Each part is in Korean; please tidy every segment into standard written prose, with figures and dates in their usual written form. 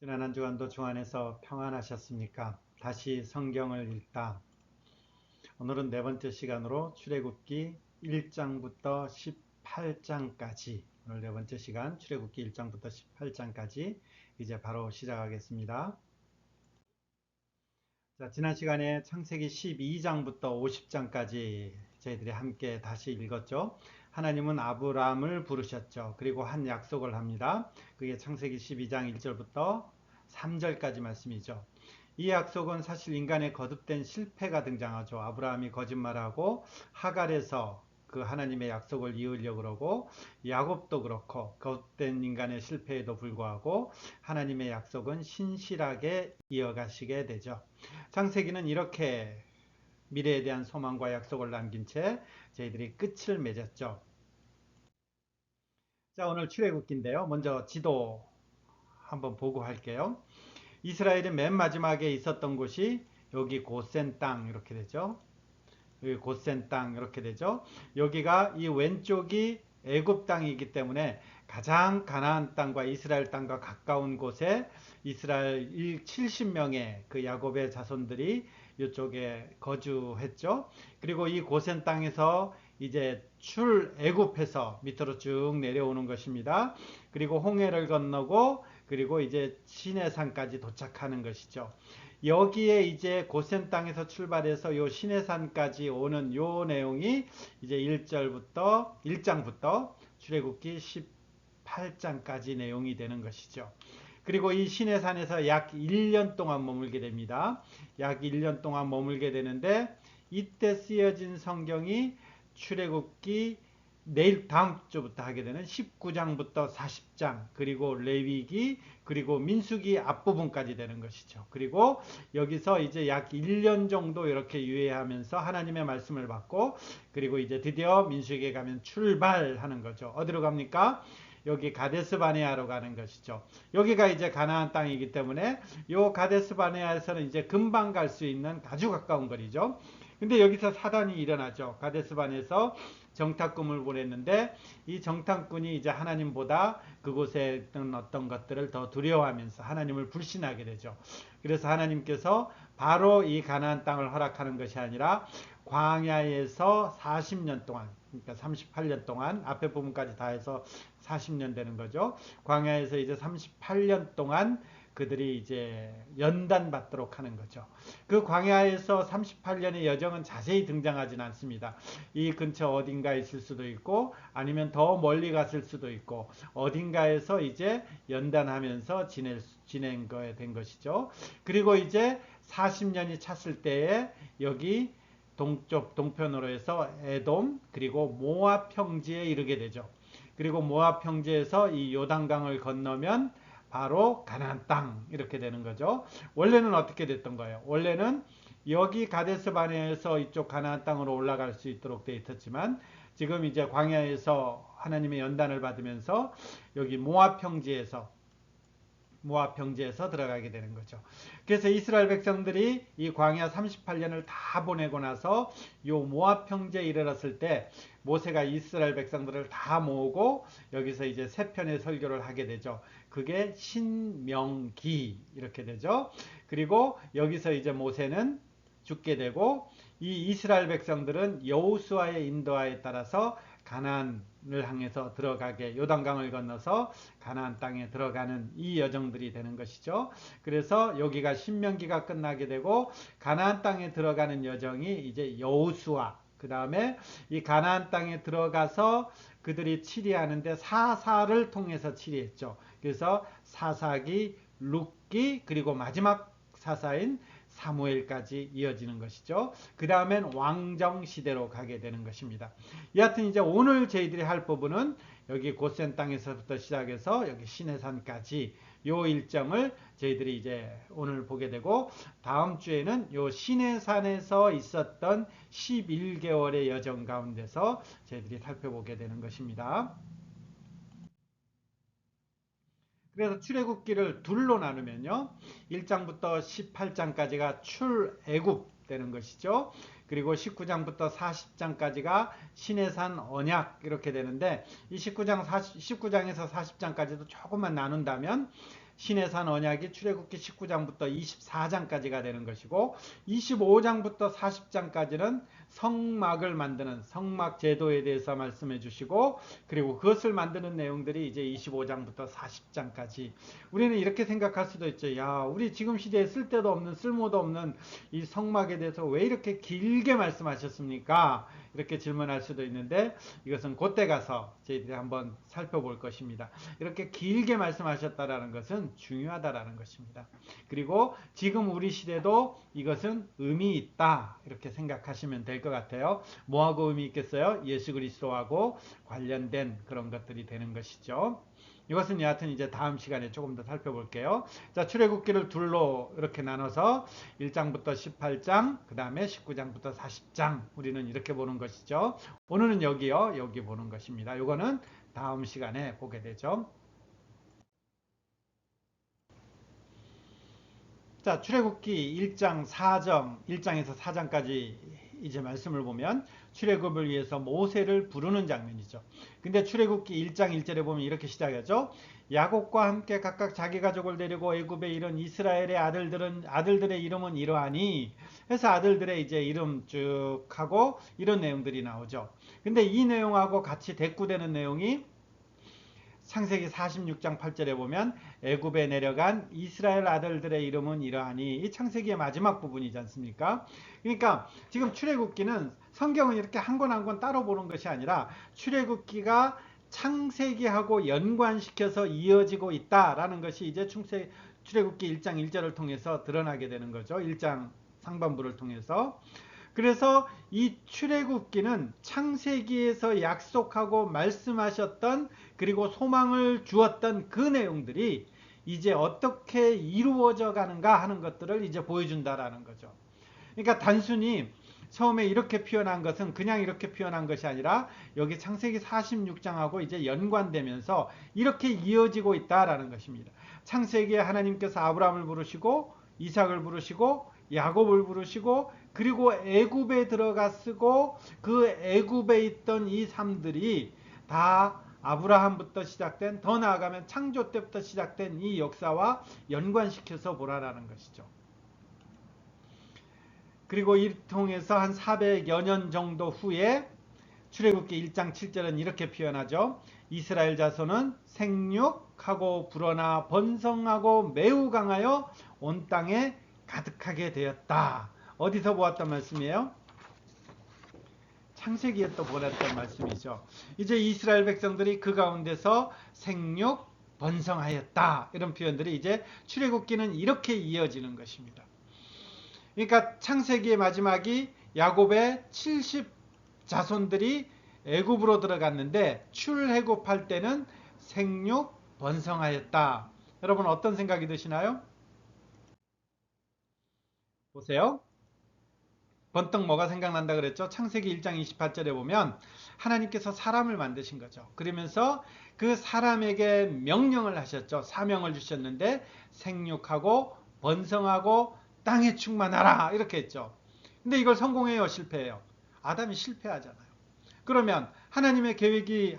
지난 한 주간도 주안에서 평안하셨습니까? 다시 성경을 읽다. 오늘은 네 번째 시간으로 출애굽기 1장부터 18장까지, 오늘 네 번째 시간 출애굽기 1장부터 18장까지 이제 바로 시작하겠습니다. 자, 지난 시간에 창세기 12장부터 50장까지 저희들이 함께 다시 읽었죠. 하나님은 아브라함을 부르셨죠. 그리고 한 약속을 합니다. 그게 창세기 12장 1절부터 3절까지 말씀이죠. 이 약속은 사실 인간의 거듭된 실패가 등장하죠. 아브라함이 거짓말하고 하갈에서 그 하나님의 약속을 이으려고 그러고, 야곱도 그렇고 거듭된 인간의 실패에도 불구하고 하나님의 약속은 신실하게 이어가시게 되죠. 창세기는 이렇게 미래에 대한 소망과 약속을 남긴 채 저희들이 끝을 맺었죠. 자, 오늘 출애굽기인데요. 먼저 지도 한번 보고 할게요. 이스라엘이 맨 마지막에 있었던 곳이 여기 고센 땅 이렇게 되죠. 여기 고센 땅 이렇게 되죠. 여기가 이 왼쪽이 애굽 땅이기 때문에 가장 가나안 땅과 이스라엘 땅과 가까운 곳에 이스라엘 70명의 그 야곱의 자손들이 이쪽에 거주했죠. 그리고 이 고센 땅에서 이제 출애굽해서 밑으로 쭉 내려오는 것입니다. 그리고 홍해를 건너고 그리고 이제 시내산까지 도착하는 것이죠. 여기에 이제 고센 땅에서 출발해서 요 시내산까지 오는 요 내용이 이제 1장부터 출애굽기 18장까지 내용이 되는 것이죠. 그리고 이 시내산에서 약 1년 동안 머물게 됩니다. 약 1년 동안 머물게 되는데 이때 쓰여진 성경이 출애굽기 내일 다음 주부터 하게 되는 19장부터 40장 그리고 레위기 그리고 민수기 앞부분까지 되는 것이죠. 그리고 여기서 이제 약 1년 정도 이렇게 유예하면서 하나님의 말씀을 받고 그리고 이제 드디어 민수기에 가면 출발하는 거죠. 어디로 갑니까? 여기 가데스 바네아로 가는 것이죠. 여기가 이제 가나안 땅이기 때문에 요 가데스 바네아에서는 이제 금방 갈 수 있는 아주 가까운 거리죠. 근데 여기서 사단이 일어나죠. 가데스 바네에서 정탐꾼을 보냈는데 이 정탐꾼이 이제 하나님보다 그곳에 있던 어떤 것들을 더 두려워하면서 하나님을 불신하게 되죠. 그래서 하나님께서 바로 이 가나안 땅을 허락하는 것이 아니라 광야에서 40년 동안 그러니까 38년 동안 앞에 부분까지 다 해서 40년 되는 거죠. 광야에서 이제 38년 동안 그들이 이제 연단받도록 하는 거죠. 그 광야에서 38년의 여정은 자세히 등장하지는 않습니다. 이 근처 어딘가에 있을 수도 있고 아니면 더 멀리 갔을 수도 있고 어딘가에서 이제 연단하면서 지낸 거에 된 것이죠. 그리고 이제 40년이 찼을 때에 여기 동쪽 동편으로 해서 에돔 그리고 모압 평지에 이르게 되죠. 그리고 모압 평지에서 이 요단강을 건너면 바로 가나안 땅 이렇게 되는 거죠. 원래는 어떻게 됐던 거예요? 원래는 여기 가데스 바네에서 이쪽 가나안 땅으로 올라갈 수 있도록 돼 있었지만 지금 이제 광야에서 하나님의 연단을 받으면서 여기 모압 평지에서 들어가게 되는 거죠. 그래서 이스라엘 백성들이 이 광야 38년을 다 보내고 나서 요 모압 평지에 이르렀을 때 모세가 이스라엘 백성들을 다 모으고 여기서 이제 세 편의 설교를 하게 되죠. 그게 신명기 이렇게 되죠. 그리고 여기서 이제 모세는 죽게 되고 이 이스라엘 백성들은 여호수아의 인도하에 따라서 가나안을 향해서 들어가게 요단강을 건너서 가나안 땅에 들어가는 이 여정들이 되는 것이죠. 그래서 여기가 신명기가 끝나게 되고 가나안 땅에 들어가는 여정이 이제 여호수아 그 다음에 이 가나안 땅에 들어가서 그들이 치리하는데 사사를 통해서 치리했죠. 그래서 사사기, 룻기 그리고 마지막 사사인 사무엘까지 이어지는 것이죠. 그 다음엔 왕정 시대로 가게 되는 것입니다. 여하튼 이제 오늘 저희들이 할 부분은 여기 고센 땅에서부터 시작해서 여기 시내산까지 요 일정을 저희들이 이제 오늘 보게 되고 다음 주에는 요 시내산에서 있었던 11개월의 여정 가운데서 저희들이 살펴보게 되는 것입니다. 그래서 출애굽기를 둘로 나누면요. 1장부터 18장까지가 출애굽 되는 것이죠. 그리고 19장부터 40장까지가 시내산 언약 이렇게 되는데 이 19장에서 40장까지도 조금만 나눈다면 신해산 언약이 출애굽기 19장부터 24장까지가 되는 것이고 25장부터 40장까지는 성막을 만드는 성막 제도에 대해서 말씀해 주시고 그리고 그것을 만드는 내용들이 이제 25장부터 40장까지 우리는 이렇게 생각할 수도 있죠. 야, 우리 지금 시대에 쓸데도 없는 쓸모도 없는 이 성막에 대해서 왜 이렇게 길게 말씀하셨습니까? 이렇게 질문할 수도 있는데 이것은 그때 가서 저희들이 한번 살펴볼 것입니다. 이렇게 길게 말씀하셨다라는 것은 중요하다라는 것입니다. 그리고 지금 우리 시대도 이것은 의미 있다 이렇게 생각하시면 될 것 같아요. 뭐하고 의미 있겠어요? 예수 그리스도하고 관련된 그런 것들이 되는 것이죠. 이것은 여하튼 이제 다음 시간에 조금 더 살펴볼게요. 자, 출애굽기를 둘로 이렇게 나눠서 1장부터 18장, 그 다음에 19장부터 40장 우리는 이렇게 보는 것이죠. 오늘은 여기요, 여기 보는 것입니다. 이거는 다음 시간에 보게 되죠. 자, 출애굽기 1장 4장, 1장에서 4장까지 이제 말씀을 보면 출애굽을 위해서 모세를 부르는 장면이죠. 근데 출애굽기 1장 1절에 보면 이렇게 시작하죠. 야곱과 함께 각각 자기 가족을 데리고 애굽에 이른 이스라엘의 아들들의 이름은 이러하니 해서 아들들의 이제 이름 쭉 하고 이런 내용들이 나오죠. 근데 이 내용하고 같이 대꾸되는 내용이 창세기 46장 8절에 보면 애굽에 내려간 이스라엘 아들들의 이름은 이러하니 이 창세기의 마지막 부분이지 않습니까? 그러니까 지금 출애굽기는 성경은 이렇게 한 권 한 권 따로 보는 것이 아니라 출애굽기가 창세기하고 연관시켜서 이어지고 있다라는 것이 이제 출애굽기 1장 1절을 통해서 드러나게 되는 거죠. 1장 상반부를 통해서. 그래서 이 출애굽기는 창세기에서 약속하고 말씀하셨던 그리고 소망을 주었던 그 내용들이 이제 어떻게 이루어져 가는가 하는 것들을 이제 보여준다라는 거죠. 그러니까 단순히 처음에 이렇게 표현한 것은 그냥 이렇게 표현한 것이 아니라 여기 창세기 46장하고 이제 연관되면서 이렇게 이어지고 있다라는 것입니다. 창세기에 하나님께서 아브라함을 부르시고 이삭을 부르시고 야곱을 부르시고 그리고 애굽에 들어가 쓰고 그 애굽에 있던 이 삶들이 다 아브라함부터 시작된 더 나아가면 창조 때부터 시작된 이 역사와 연관시켜서 보라라는 것이죠. 그리고 이 통해서 한 400여 년 정도 후에 출애굽기 1장 7절은 이렇게 표현하죠. 이스라엘 자손은 생육하고 불어나 번성하고 매우 강하여 온 땅에 가득하게 되었다. 어디서 보았단 말씀이에요? 창세기에 또 보았던 말씀이죠. 이제 이스라엘 백성들이 그 가운데서 생육, 번성하였다. 이런 표현들이 이제 출애굽기는 이렇게 이어지는 것입니다. 그러니까 창세기의 마지막이 야곱의 70 자손들이 애굽으로 들어갔는데 출애굽할 때는 생육, 번성하였다. 여러분 어떤 생각이 드시나요? 보세요. 번뜩 뭐가 생각난다 그랬죠? 창세기 1장 28절에 보면 하나님께서 사람을 만드신 거죠. 그러면서 그 사람에게 명령을 하셨죠. 사명을 주셨는데 생육하고 번성하고 땅에 충만하라 이렇게 했죠. 근데 이걸 성공해요, 실패해요? 아담이 실패하잖아요. 그러면 하나님의 계획이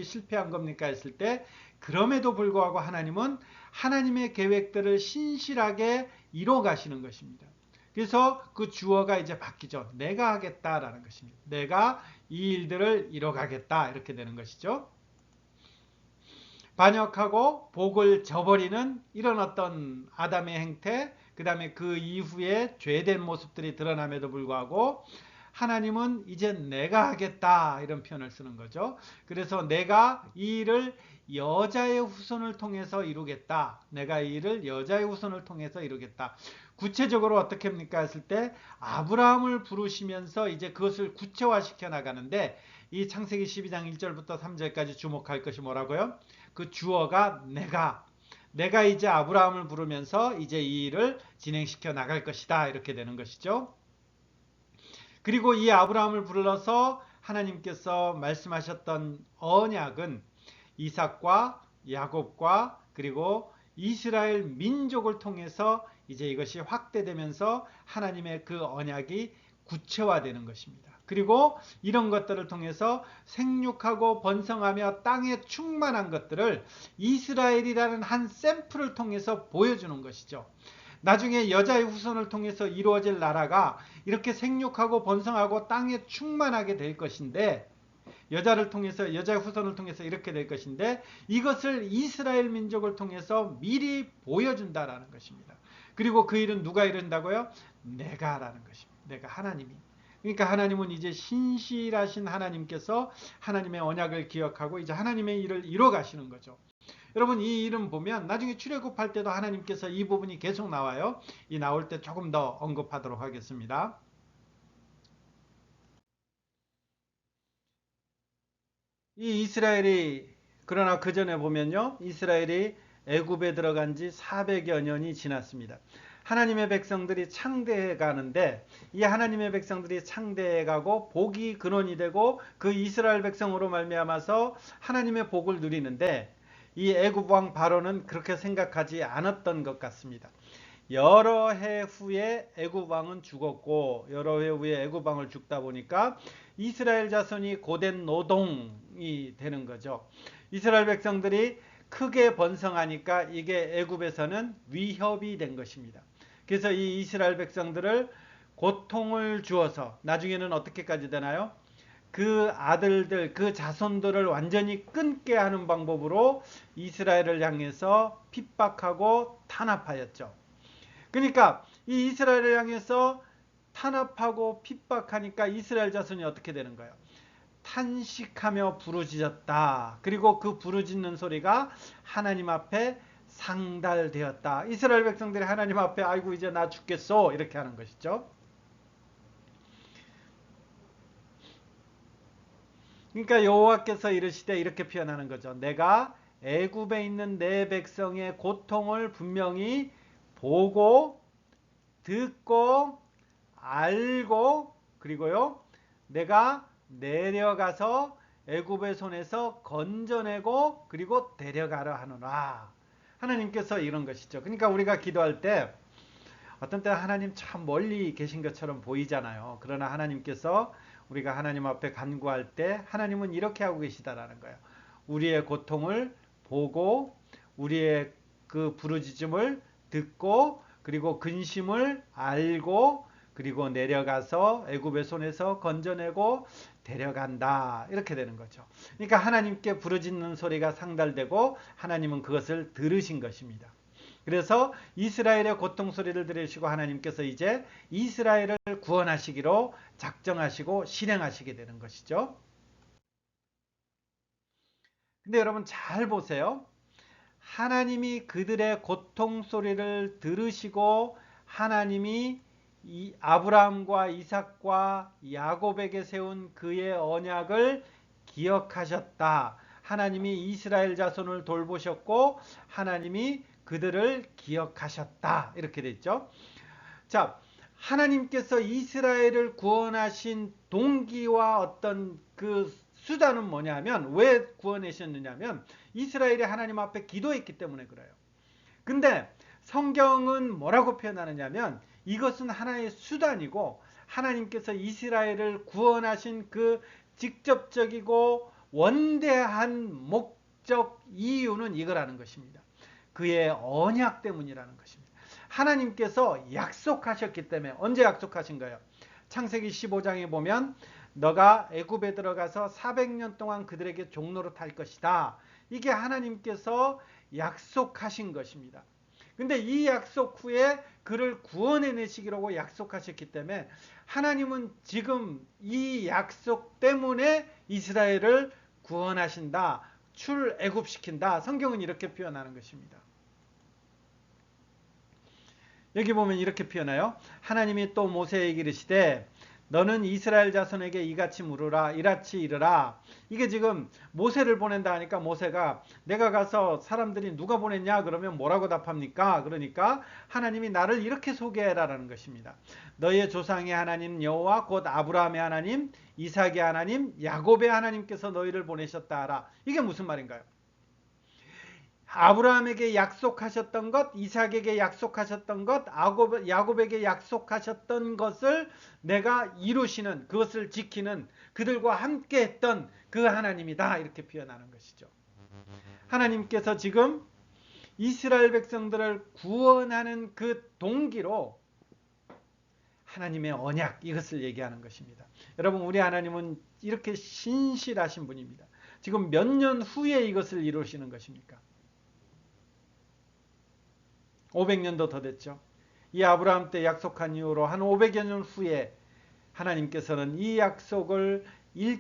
실패한 겁니까 했을 때 그럼에도 불구하고 하나님은 하나님의 계획들을 신실하게 이뤄 가시는 것입니다. 그래서 그 주어가 이제 바뀌죠. 내가 하겠다라는 것입니다. 내가 이 일들을 이뤄가겠다 이렇게 되는 것이죠. 반역하고 복을 저버리는 이런 어떤 아담의 행태, 그 다음에 그 이후에 죄된 모습들이 드러남에도 불구하고 하나님은 이제 내가 하겠다 이런 표현을 쓰는 거죠. 그래서 내가 이 일을 여자의 후손을 통해서 이루겠다. 내가 이 일을 여자의 후손을 통해서 이루겠다. 구체적으로 어떻게 합니까 했을 때 아브라함을 부르시면서 이제 그것을 구체화시켜 나가는데 이 창세기 12장 1절부터 3절까지 주목할 것이 뭐라고요? 그 주어가 내가 이제 아브라함을 부르면서 이제 이 일을 진행시켜 나갈 것이다 이렇게 되는 것이죠. 그리고 이 아브라함을 불러서 하나님께서 말씀하셨던 언약은 이삭과 야곱과 그리고 이스라엘 민족을 통해서 이제 이것이 확대되면서 하나님의 그 언약이 구체화되는 것입니다. 그리고 이런 것들을 통해서 생육하고 번성하며 땅에 충만한 것들을 이스라엘이라는 한 샘플을 통해서 보여주는 것이죠. 나중에 여자의 후손을 통해서 이루어질 나라가 이렇게 생육하고 번성하고 땅에 충만하게 될 것인데, 여자를 통해서, 여자의 후손을 통해서 이렇게 될 것인데, 이것을 이스라엘 민족을 통해서 미리 보여준다라는 것입니다. 그리고 그 일은 누가 이룬다고요? 내가라는 것입니다. 내가, 하나님이. 그러니까 하나님은 이제 신실하신 하나님께서 하나님의 언약을 기억하고 이제 하나님의 일을 이뤄 가시는 거죠. 여러분, 이 일은 보면 나중에 출애굽할 때도 하나님께서 이 부분이 계속 나와요. 이 나올 때 조금 더 언급하도록 하겠습니다. 이 이스라엘이, 그러나 그 전에 보면요, 이스라엘이 애굽에 들어간 지 400여 년이 지났습니다. 하나님의 백성들이 창대해 가는데, 이 하나님의 백성들이 창대해 가고 복이 근원이 되고 그 이스라엘 백성으로 말미암아서 하나님의 복을 누리는데, 이 애굽 왕 바로는 그렇게 생각하지 않았던 것 같습니다. 여러 해 후에 애굽 왕은 죽었고, 여러 해 후에 애굽 왕을 죽다 보니까 이스라엘 자손이 고된 노동이 되는 거죠. 이스라엘 백성들이 크게 번성하니까 이게 애굽에서는 위협이 된 것입니다. 그래서 이 이스라엘 백성들을 고통을 주어서 나중에는 어떻게까지 되나요? 그 아들들, 그 자손들을 완전히 끊게 하는 방법으로 이스라엘을 향해서 핍박하고 탄압하였죠. 그러니까 이 이스라엘을 향해서 탄압하고 핍박하니까 이스라엘 자손이 어떻게 되는 거예요? 탄식하며 부르짖었다. 그리고 그 부르짖는 소리가 하나님 앞에 상달되었다. 이스라엘 백성들이 하나님 앞에 아이고 이제 나 죽겠어 이렇게 하는 것이죠. 그러니까 여호와께서 이르시되 이렇게 표현하는 거죠. 내가 애굽에 있는 내 백성의 고통을 분명히 보고 듣고 알고, 그리고요 내가 내려가서 애굽의 손에서 건져내고 그리고 데려가려 하노라. 하나님께서 이런 것이죠. 그러니까 우리가 기도할 때 어떤 때 하나님 참 멀리 계신 것처럼 보이잖아요. 그러나 하나님께서, 우리가 하나님 앞에 간구할 때 하나님은 이렇게 하고 계시다라는 거예요. 우리의 고통을 보고 우리의 그 부르짖음을 듣고 그리고 근심을 알고 그리고 내려가서 애굽의 손에서 건져내고 데려간다. 이렇게 되는 거죠. 그러니까 하나님께 부르짖는 소리가 상달되고 하나님은 그것을 들으신 것입니다. 그래서 이스라엘의 고통 소리를 들으시고 하나님께서 이제 이스라엘을 구원하시기로 작정하시고 실행하시게 되는 것이죠. 근데 여러분 잘 보세요. 하나님이 그들의 고통 소리를 들으시고 하나님이 이 아브라함과 이삭과 야곱에게 세운 그의 언약을 기억하셨다. 하나님이 이스라엘 자손을 돌보셨고 하나님이 그들을 기억하셨다. 이렇게 됐죠. 자, 하나님께서 이스라엘을 구원하신 동기와 어떤 그 수단은 뭐냐면, 왜 구원하셨느냐면 이스라엘이 하나님 앞에 기도했기 때문에 그래요. 근데 성경은 뭐라고 표현하느냐면 이것은 하나의 수단이고 하나님께서 이스라엘을 구원하신 그 직접적이고 원대한 목적 이유는 이거라는 것입니다. 그의 언약 때문이라는 것입니다. 하나님께서 약속하셨기 때문에. 언제 약속하신 거예요? 창세기 15장에 보면 너가 애굽에 들어가서 400년 동안 그들에게 종노릇 할 것이다. 이게 하나님께서 약속하신 것입니다. 근데 이 약속 후에 그를 구원해내시기로 약속하셨기 때문에 하나님은 지금 이 약속 때문에 이스라엘을 구원하신다. 출애굽시킨다. 성경은 이렇게 표현하는 것입니다. 여기 보면 이렇게 표현해요. 하나님이 또 모세에게 이르시되 너는 이스라엘 자손에게 이같이 물으라, 이같이 이르라. 이게 지금 모세를 보낸다 하니까 모세가 내가 가서 사람들이 누가 보냈냐 그러면 뭐라고 답합니까? 그러니까 하나님이 나를 이렇게 소개해라라는 것입니다. 너의 조상의 하나님 여호와 곧 아브라함의 하나님, 이삭의 하나님, 야곱의 하나님께서 너희를 보내셨다 하라. 이게 무슨 말인가요? 아브라함에게 약속하셨던 것, 이삭에게 약속하셨던 것, 야곱에게 약속하셨던 것을 내가 이루시는, 그것을 지키는, 그들과 함께 했던 그 하나님이다, 이렇게 표현하는 것이죠. 하나님께서 지금 이스라엘 백성들을 구원하는 그 동기로 하나님의 언약, 이것을 얘기하는 것입니다. 여러분, 우리 하나님은 이렇게 신실하신 분입니다. 지금 몇 년 후에 이것을 이루시는 것입니까? 500년도 더 됐죠. 이 아브라함 때 약속한 이후로 한 500여 년 후에 하나님께서는 이 약속을 이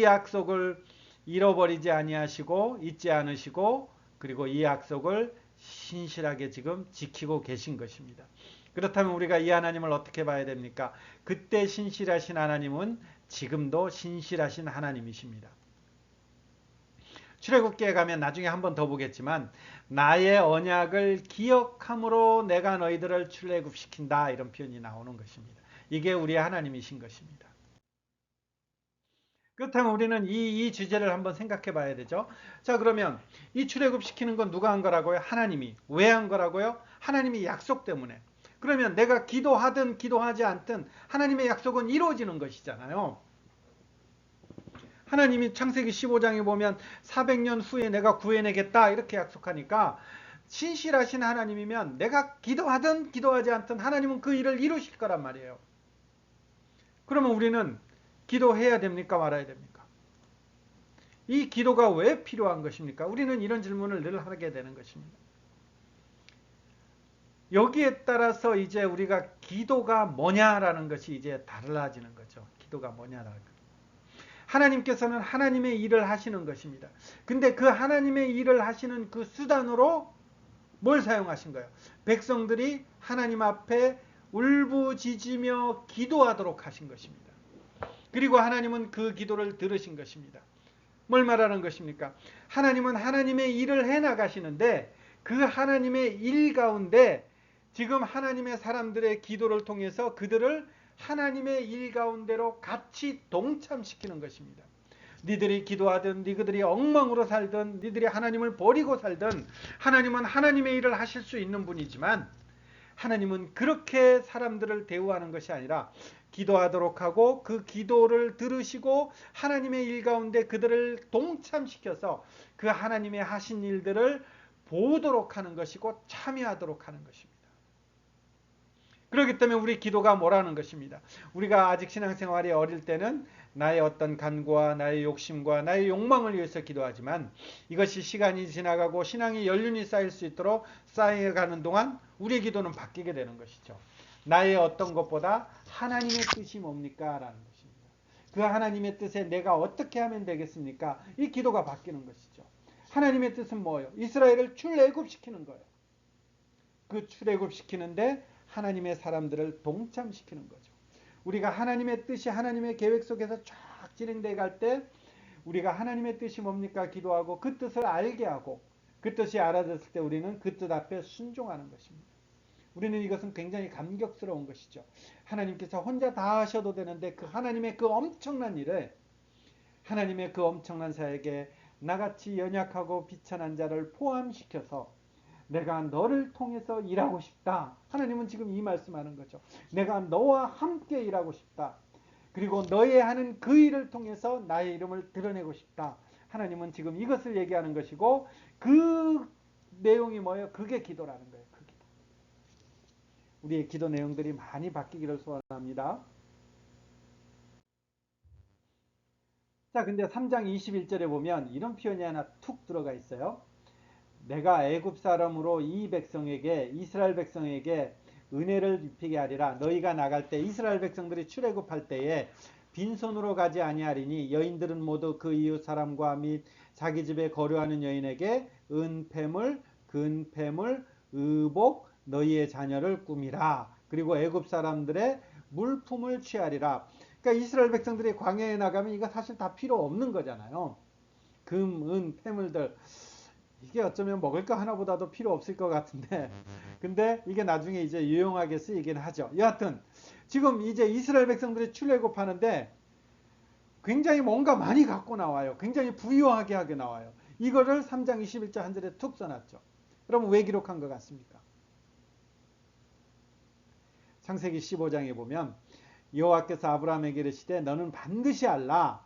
약속을 잃어버리지 아니하시고 잊지 않으시고, 그리고 이 약속을 신실하게 지금 지키고 계신 것입니다. 그렇다면 우리가 이 하나님을 어떻게 봐야 됩니까? 그때 신실하신 하나님은 지금도 신실하신 하나님이십니다. 출애굽기에 가면 나중에 한 번 더 보겠지만, 나의 언약을 기억함으로 내가 너희들을 출애굽시킨다, 이런 표현이 나오는 것입니다. 이게 우리 하나님이신 것입니다. 그렇다면 우리는 이 주제를 한번 생각해 봐야 되죠. 자, 그러면 이 출애굽시키는 건 누가 한 거라고요? 하나님이. 왜 한 거라고요? 하나님이 약속 때문에. 그러면 내가 기도하든 기도하지 않든 하나님의 약속은 이루어지는 것이잖아요. 하나님이 창세기 15장에 보면 400년 후에 내가 구해내겠다, 이렇게 약속하니까 신실하신 하나님이면 내가 기도하든 기도하지 않든 하나님은 그 일을 이루실 거란 말이에요. 그러면 우리는 기도해야 됩니까, 말아야 됩니까? 이 기도가 왜 필요한 것입니까? 우리는 이런 질문을 늘 하게 되는 것입니다. 여기에 따라서 이제 우리가 기도가 뭐냐라는 것이 이제 달라지는 거죠. 기도가 뭐냐라는 것. 하나님께서는 하나님의 일을 하시는 것입니다. 근데 그 하나님의 일을 하시는 그 수단으로 뭘 사용하신 거예요? 백성들이 하나님 앞에 울부짖으며 기도하도록 하신 것입니다. 그리고 하나님은 그 기도를 들으신 것입니다. 뭘 말하는 것입니까? 하나님은 하나님의 일을 해나가시는데 그 하나님의 일 가운데 지금 하나님의 사람들의 기도를 통해서 그들을 하나님의 일 가운데로 같이 동참시키는 것입니다. 니들이 기도하든 니들이 엉망으로 살든 니들이 하나님을 버리고 살든 하나님은 하나님의 일을 하실 수 있는 분이지만, 하나님은 그렇게 사람들을 대우하는 것이 아니라 기도하도록 하고 그 기도를 들으시고 하나님의 일 가운데 그들을 동참시켜서 그 하나님의 하신 일들을 보도록 하는 것이고 참여하도록 하는 것입니다. 그렇기 때문에 우리 기도가 뭐라는 것입니다. 우리가 아직 신앙생활이 어릴 때는 나의 어떤 간구와 나의 욕심과 나의 욕망을 위해서 기도하지만, 이것이 시간이 지나가고 신앙이 연륜이 쌓일 수 있도록 쌓여가는 동안 우리의 기도는 바뀌게 되는 것이죠. 나의 어떤 것보다 하나님의 뜻이 뭡니까? 라는 것입니다. 그 하나님의 뜻에 내가 어떻게 하면 되겠습니까? 이 기도가 바뀌는 것이죠. 하나님의 뜻은 뭐예요? 이스라엘을 출애굽시키는 거예요. 그 출애굽시키는데 하나님의 사람들을 동참시키는 거죠. 우리가 하나님의 뜻이 하나님의 계획 속에서 쫙 진행돼 갈 때 우리가 하나님의 뜻이 뭡니까? 기도하고 그 뜻을 알게 하고 그 뜻이 알아졌을 때 우리는 그 뜻 앞에 순종하는 것입니다. 우리는 이것은 굉장히 감격스러운 것이죠. 하나님께서 혼자 다 하셔도 되는데 그 하나님의 그 엄청난 일을, 하나님의 그 엄청난 사역에 나같이 연약하고 비천한 자를 포함시켜서 내가 너를 통해서 일하고 싶다. 하나님은 지금 이 말씀하는 거죠. 내가 너와 함께 일하고 싶다. 그리고 너의 하는 그 일을 통해서 나의 이름을 드러내고 싶다. 하나님은 지금 이것을 얘기하는 것이고 그 내용이 뭐예요? 그게 기도라는 거예요. 그 기도. 우리의 기도 내용들이 많이 바뀌기를 소원합니다. 자, 근데 3장 21절에 보면 이런 표현이 하나 툭 들어가 있어요. 내가 애굽 사람으로 이 백성에게, 이스라엘 백성에게 은혜를 입히게 하리라. 너희가 나갈 때, 이스라엘 백성들이 출애굽할 때에 빈손으로 가지 아니하리니 여인들은 모두 그 이웃 사람과 및 자기 집에 거류하는 여인에게 은폐물, 근폐물, 의복, 너희의 자녀를 꾸미라. 그리고 애굽 사람들의 물품을 취하리라. 그러니까 이스라엘 백성들이 광야에 나가면 이거 사실 다 필요 없는 거잖아요. 금, 은, 폐물들. 이게 어쩌면 먹을 거 하나보다도 필요 없을 것 같은데, 근데 이게 나중에 이제 유용하게 쓰이긴 하죠. 여하튼 지금 이제 이스라엘 백성들이 출애굽하는데 굉장히 뭔가 많이 갖고 나와요. 굉장히 부유하게 하게 나와요. 이거를 3장 21절 한 절에 툭 써놨죠. 그럼 왜 기록한 것 같습니까? 창세기 15장에 보면 여호와께서 아브라함에게 이르시되 너는 반드시 알라.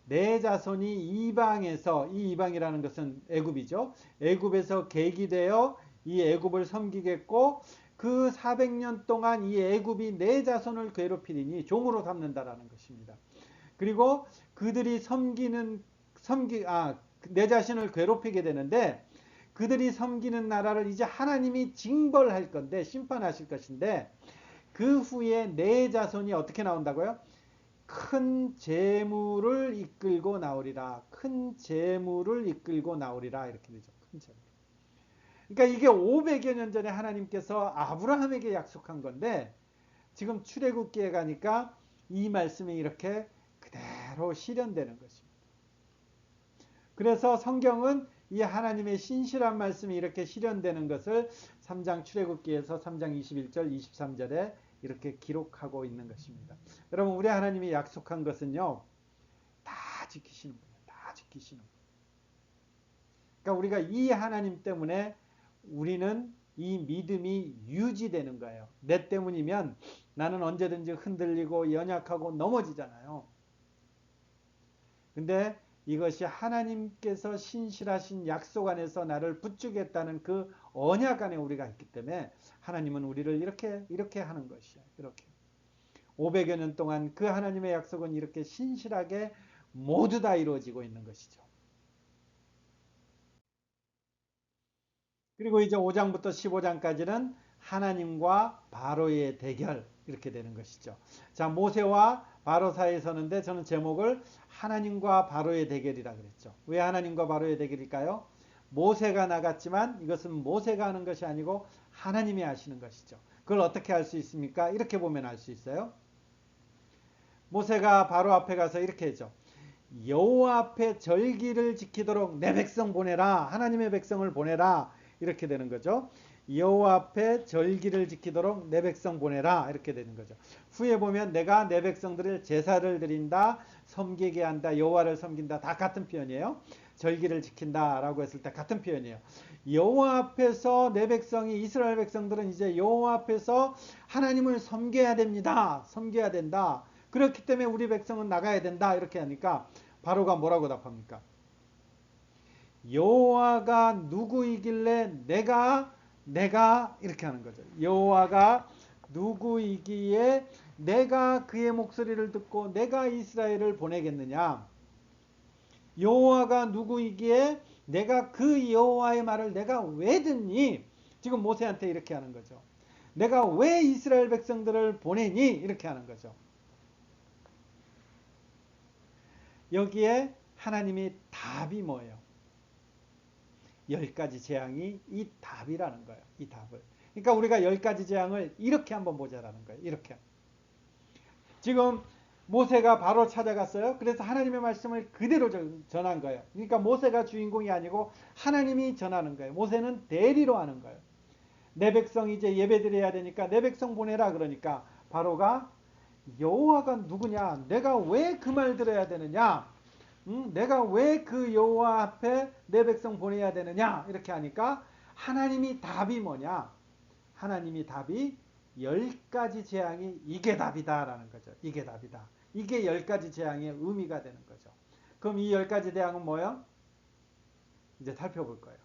내 자손이 이방에서, 이 이방이라는 것은 애굽이죠. 애굽에서 계기되어 이 애굽을 섬기겠고 그 400년 동안 이 애굽이 내 자손을 괴롭히리니 종으로 삼는다라는 것입니다. 그리고 그들이 내 자신을 괴롭히게 되는데 그들이 섬기는 나라를 이제 하나님이 징벌할 건데 심판하실 것인데 그 후에 내 자손이 어떻게 나온다고요? 큰 재물을 이끌고 나오리라. 큰 재물을 이끌고 나오리라. 이렇게 되죠. 큰 재물. 그러니까 이게 500여 년 전에 하나님께서 아브라함에게 약속한 건데 지금 출애굽기에 가니까 이 말씀이 이렇게 그대로 실현되는 것입니다. 그래서 성경은 이 하나님의 신실한 말씀이 이렇게 실현되는 것을 3장 출애굽기에서 3장 21절 23절에 이렇게 기록하고 있는 것입니다. 여러분 우리 하나님이 약속한 것은요 다 지키시는 분이에요. 다 지키시는 분. 그러니까 우리가 이 하나님 때문에 우리는 이 믿음이 유지되는 거예요. 내 때문이면 나는 언제든지 흔들리고 연약하고 넘어지잖아요. 근데 이것이 하나님께서 신실하신 약속 안에서 나를 붙들겠다는 그 언약 안에 우리가 있기 때문에 하나님은 우리를 이렇게 하는 것이에요. 이렇게 500여 년 동안 그 하나님의 약속은 이렇게 신실하게 모두 다 이루어지고 있는 것이죠. 그리고 이제 5장부터 15장까지는 하나님과 바로의 대결 이렇게 되는 것이죠. 자, 모세와 바로 사이에 서는데 저는 제목을 하나님과 바로의 대결이라 그랬죠. 왜 하나님과 바로의 대결일까요? 모세가 나갔지만 이것은 모세가 하는 것이 아니고 하나님이 하시는 것이죠. 그걸 어떻게 할 수 있습니까? 이렇게 보면 알 수 있어요. 모세가 바로 앞에 가서 이렇게 했죠. 여호와 앞에 절기를 지키도록 내 백성 보내라. 하나님의 백성을 보내라. 이렇게 되는 거죠. 여호와 앞에 절기를 지키도록 내 백성 보내라. 이렇게 되는 거죠. 후에 보면 내가 내 백성들을 제사를 드린다. 섬기게 한다. 여호와를 섬긴다. 다 같은 표현이에요. 절기를 지킨다라고 했을 때 같은 표현이에요. 여호와 앞에서 내 백성이 이스라엘 백성들은 이제 여호와 앞에서 하나님을 섬겨야 됩니다. 섬겨야 된다. 그렇기 때문에 우리 백성은 나가야 된다. 이렇게 하니까 바로가 뭐라고 답합니까? 여호와가 누구이길래 내가 이렇게 하는 거죠. 여호와가 누구이기에 내가 그의 목소리를 듣고 내가 이스라엘을 보내겠느냐? 여호와가 누구이기에 내가 그 여호와의 말을 내가 왜 듣니? 지금 모세한테 이렇게 하는 거죠. 내가 왜 이스라엘 백성들을 보내니? 이렇게 하는 거죠. 여기에 하나님이 답이 뭐예요? 10가지 재앙이 이 답이라는 거예요. 이 답을. 그러니까 우리가 10가지 재앙을 이렇게 한번 보자라는 거예요. 이렇게. 지금 모세가 바로 찾아갔어요. 그래서 하나님의 말씀을 그대로 전한 거예요. 그러니까 모세가 주인공이 아니고 하나님이 전하는 거예요. 모세는 대리로 하는 거예요. 내 백성 이제 예배드려야 되니까 내 백성 보내라 그러니까 바로가 여호와가 누구냐? 내가 왜 그 말 들어야 되느냐? 내가 왜 그 여호와 앞에 내 백성 보내야 되느냐? 이렇게 하니까 하나님이 답이 뭐냐? 하나님이 답이 10가지 재앙이 이게 답이다라는 거죠. 이게 답이다. 이게 10가지 재앙의 의미가 되는 거죠. 그럼 이 10가지 재앙은 뭐예요? 이제 살펴볼 거예요.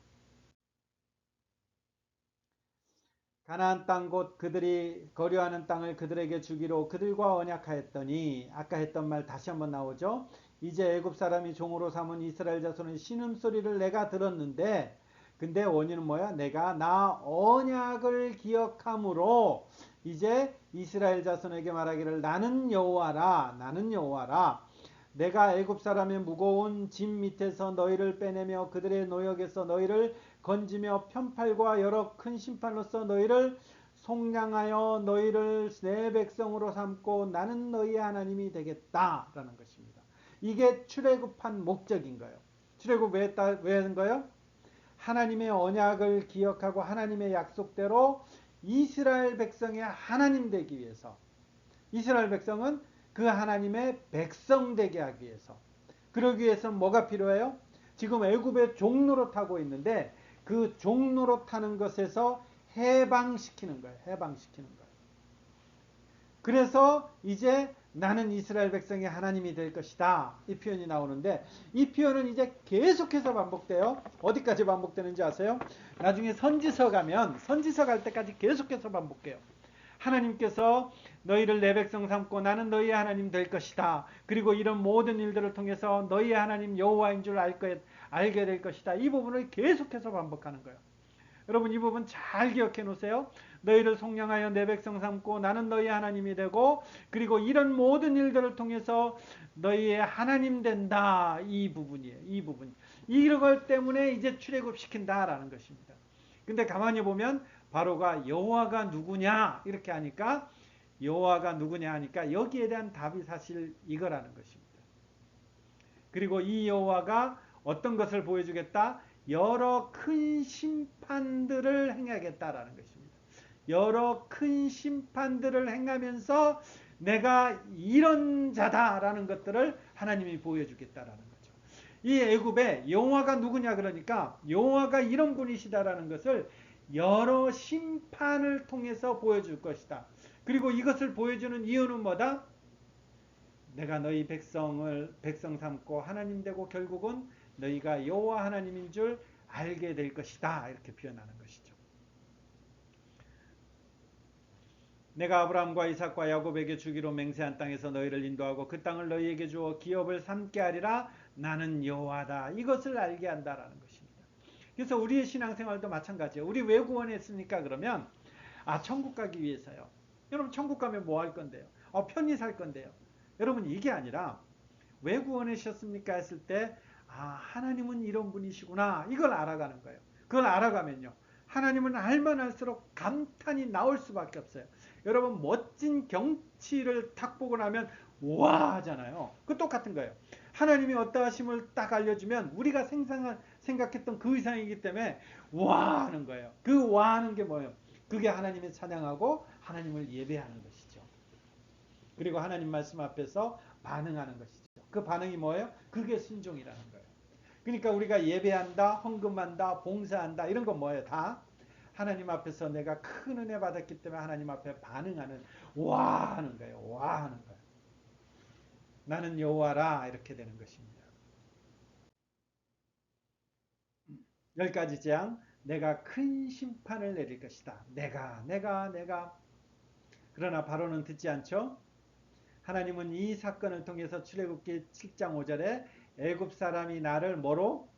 가나안 땅 곧 그들이 거류하는 땅을 그들에게 주기로 그들과 언약하였더니 아까 했던 말 다시 한번 나오죠. 이제 애굽 사람이 종으로 삼은 이스라엘 자손의 신음소리를 내가 들었는데 근데 원인은 뭐야? 내가 나 언약을 기억함으로 이제 이스라엘 자손에게 말하기를 나는 여호와라 나는 여호와라 내가 애굽 사람의 무거운 짐 밑에서 너희를 빼내며 그들의 노역에서 너희를 건지며 편팔과 여러 큰 심판으로서 너희를 속량하여 너희를 내 백성으로 삼고 나는 너희의 하나님이 되겠다라는 것입니다. 이게 출애굽한 목적인 거예요. 출애굽 왜 한 거예요? 하나님의 언약을 기억하고 하나님의 약속대로 이스라엘 백성의 하나님 되기 위해서 이스라엘 백성은 그 하나님의 백성 되게 하기 위해서 그러기 위해서는 뭐가 필요해요? 지금 애굽의 종노릇하고 있는데 그 종노릇하는 것에서 해방시키는 거예요. 해방시키는 거예요. 그래서 이제 나는 이스라엘 백성의 하나님이 될 것이다. 이 표현이 나오는데 이 표현은 이제 계속해서 반복돼요. 어디까지 반복되는지 아세요? 나중에 선지서 가면 선지서 갈 때까지 계속해서 반복해요. 하나님께서 너희를 내 백성 삼고 나는 너희의 하나님 될 것이다. 그리고 이런 모든 일들을 통해서 너희의 하나님 여호와인 줄 알게 될 것이다. 이 부분을 계속해서 반복하는 거예요. 여러분 이 부분 잘 기억해 놓으세요. 너희를 속량하여 내 백성 삼고 나는 너희의 하나님이 되고 그리고 이런 모든 일들을 통해서 너희의 하나님 된다. 이 부분이에요. 이 부분. 이걸 때문에 이제 출애굽시킨다라는 것입니다. 근데 가만히 보면 바로가 여호와가 누구냐 이렇게 하니까 여호와가 누구냐 하니까 여기에 대한 답이 사실 이거라는 것입니다. 그리고 이 여호와가 어떤 것을 보여주겠다? 여러 큰 심판들을 행하겠다라는 것입니다. 여러 큰 심판들을 행하면서 내가 이런 자다라는 것들을 하나님이 보여주겠다라는 거죠. 이 애굽에 여호와가 누구냐 그러니까 여호와가 이런 분이시다라는 것을 여러 심판을 통해서 보여줄 것이다. 그리고 이것을 보여주는 이유는 뭐다? 내가 너희 백성 삼고 하나님 되고 결국은 너희가 여호와 하나님인 줄 알게 될 것이다. 이렇게 표현하는 것이죠. 내가 아브라함과 이삭과 야곱에게 주기로 맹세한 땅에서 너희를 인도하고 그 땅을 너희에게 주어 기업을 삼게 하리라. 나는 여호와다. 이것을 알게 한다라는 것입니다. 그래서 우리의 신앙생활도 마찬가지예요. 우리 왜 구원했습니까? 그러면 천국 가기 위해서요. 여러분 천국 가면 뭐 할 건데요? 편히 살 건데요. 여러분 이게 아니라 왜 구원하셨습니까? 했을 때 하나님은 이런 분이시구나. 이걸 알아가는 거예요. 그걸 알아가면요. 하나님은 알면 할수록 감탄이 나올 수밖에 없어요. 여러분 멋진 경치를 탁 보고 나면 와 하잖아요. 그 똑같은 거예요. 하나님이 어떠하심을 딱 알려주면 우리가 생각했던 그 이상이기 때문에 와 하는 거예요. 그 와 하는 게 뭐예요? 그게 하나님을 찬양하고 하나님을 예배하는 것이죠. 그리고 하나님 말씀 앞에서 반응하는 것이죠. 그 반응이 뭐예요? 그게 순종이라는 거예요. 그러니까 우리가 예배한다, 헌금한다, 봉사한다 이런 건 뭐예요? 다 하나님 앞에서 내가 큰 은혜 받았기 때문에 하나님 앞에 반응하는 와 하는 거예요. 와 하는 거예요. 나는 여호와라 이렇게 되는 것입니다. 10가지 재앙 내가 큰 심판을 내릴 것이다. 내가 그러나 바로는 듣지 않죠. 하나님은 이 사건을 통해서 출애굽기 7장 5절에 애굽 사람이 나를 뭐로?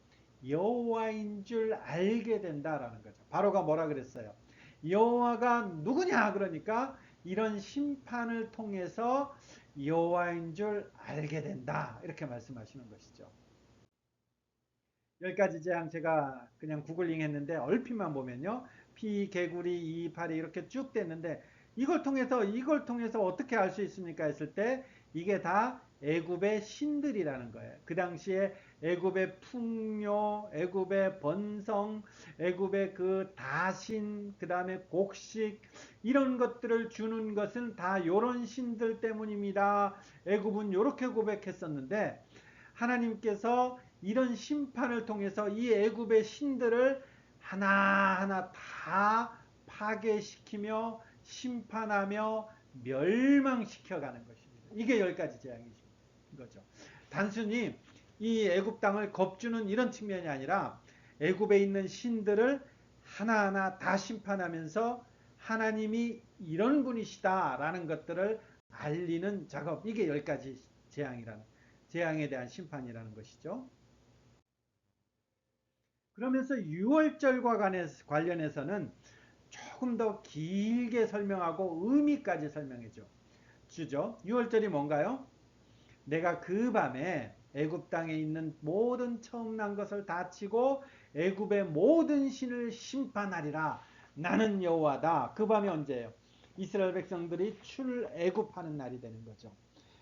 여호와인 줄 알게 된다라는 거죠. 바로가 뭐라 그랬어요? 여호와가 누구냐 그러니까 이런 심판을 통해서 여호와인 줄 알게 된다. 이렇게 말씀하시는 것이죠. 10가지 재앙 제가 그냥 구글링 했는데 얼핏만 보면요. 피, 개구리, 이, 팔이 이렇게 쭉 됐는데 이걸 통해서 어떻게 알 수 있습니까? 했을 때 이게 다 애굽의 신들이라는 거예요. 그 당시에 애굽의 풍요, 애굽의 번성, 애굽의 그 다신, 그 다음에 곡식 이런 것들을 주는 것은 다 요런 신들 때문입니다. 애굽은 요렇게 고백했었는데 하나님께서 이런 심판을 통해서 이 애굽의 신들을 하나하나 다 파괴시키며 심판하며 멸망시켜가는 것입니다. 이게 10가지 재앙인 거죠. 단순히 이 애굽 땅을 겁주는 이런 측면이 아니라 애굽에 있는 신들을 하나하나 다 심판하면서 하나님이 이런 분이시다라는 것들을 알리는 작업. 이게 10가지 재앙에 대한 심판이라는 것이죠. 그러면서 유월절과 관련해서는 조금 더 길게 설명하고 의미까지 설명해 주죠. 유월절이 뭔가요? 내가 그 밤에 애굽 땅에 있는 모든 처음 난 것을 다 치고 애굽의 모든 신을 심판하리라. 나는 여호와다. 그 밤이 언제예요? 이스라엘 백성들이 출애굽하는 날이 되는 거죠.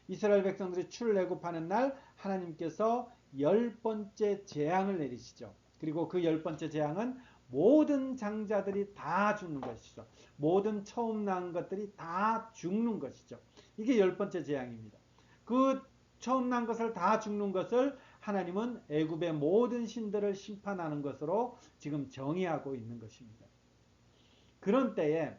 이스라엘 백성들이 출애굽하는 날 하나님께서 10번째 재앙을 내리시죠. 그리고 그 10번째 재앙은 모든 장자들이 다 죽는 것이죠. 모든 처음 난 것들이 다 죽는 것이죠. 이게 10번째 재앙입니다. 그 처음 난 것을 다 죽는 것을 하나님은 애굽의 모든 신들을 심판하는 것으로 지금 정의하고 있는 것입니다. 그런 때에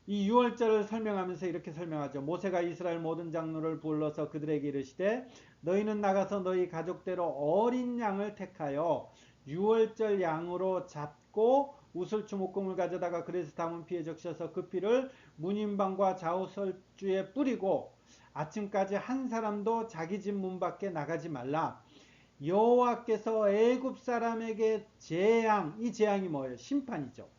이 유월절을 설명하면서 이렇게 설명하죠. 모세가 이스라엘 모든 장로를 불러서 그들에게 이르시되 너희는 나가서 너희 가족대로 어린 양을 택하여 유월절 양으로 잡고 우슬주목금을 가져다가 그래서 담은 피에 적셔서 그 피를 문인방과 좌우설주에 뿌리고 아침까지 한 사람도 자기 집 문 밖에 나가지 말라. 여호와께서 애굽 사람에게 재앙, 이 재앙이 뭐예요? 심판이죠.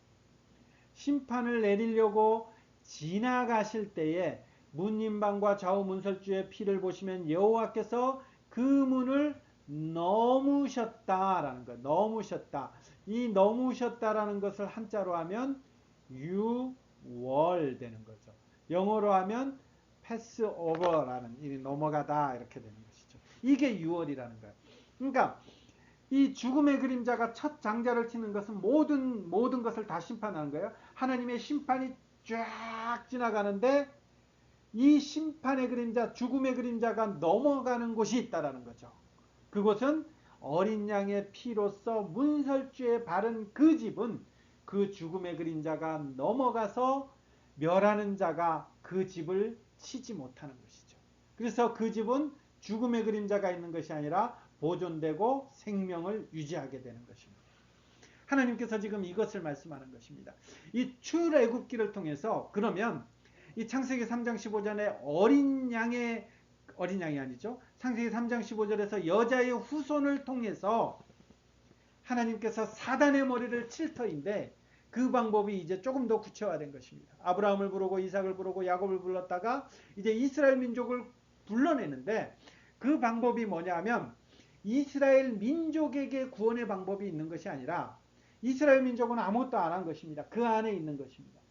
심판을 내리려고 지나가실 때에 문인방과 좌우 문설주의 피를 보시면 여호와께서 그 문을 넘으셨다라는 거예요. 넘으셨다. 이 넘으셨다라는 것을 한자로 하면 유월 되는 거죠. 영어로 하면 패스 오버라는, 이 넘어가다 이렇게 되는 것이죠. 이게 유월이라는 거예요. 그러니까 이 죽음의 그림자가 첫 장자를 치는 것은 모든 것을 다 심판하는 거예요. 하나님의 심판이 쫙 지나가는데 이 심판의 그림자, 죽음의 그림자가 넘어가는 곳이 있다라는 거죠. 그곳은 어린 양의 피로써 문설주에 바른 그 집은 그 죽음의 그림자가 넘어가서 멸하는 자가 그 집을 치지 못하는 것이죠. 그래서 그 집은 죽음의 그림자가 있는 것이 아니라 보존되고 생명을 유지하게 되는 것입니다. 하나님께서 지금 이것을 말씀하는 것입니다. 이 출애굽기를 통해서 그러면 이 창세기 3장 15절에 어린 양이 아니죠. 창세기 3장 15절에서 여자의 후손을 통해서 하나님께서 사단의 머리를 칠 터인데 그 방법이 이제 조금 더 구체화된 것입니다. 아브라함을 부르고 이삭을 부르고 야곱을 불렀다가 이제 이스라엘 민족을 불러내는데 그 방법이 뭐냐면 이스라엘 민족에게 구원의 방법이 있는 것이 아니라 이스라엘 민족은 아무것도 안 한 것입니다. 그 안에 있는 것입니다.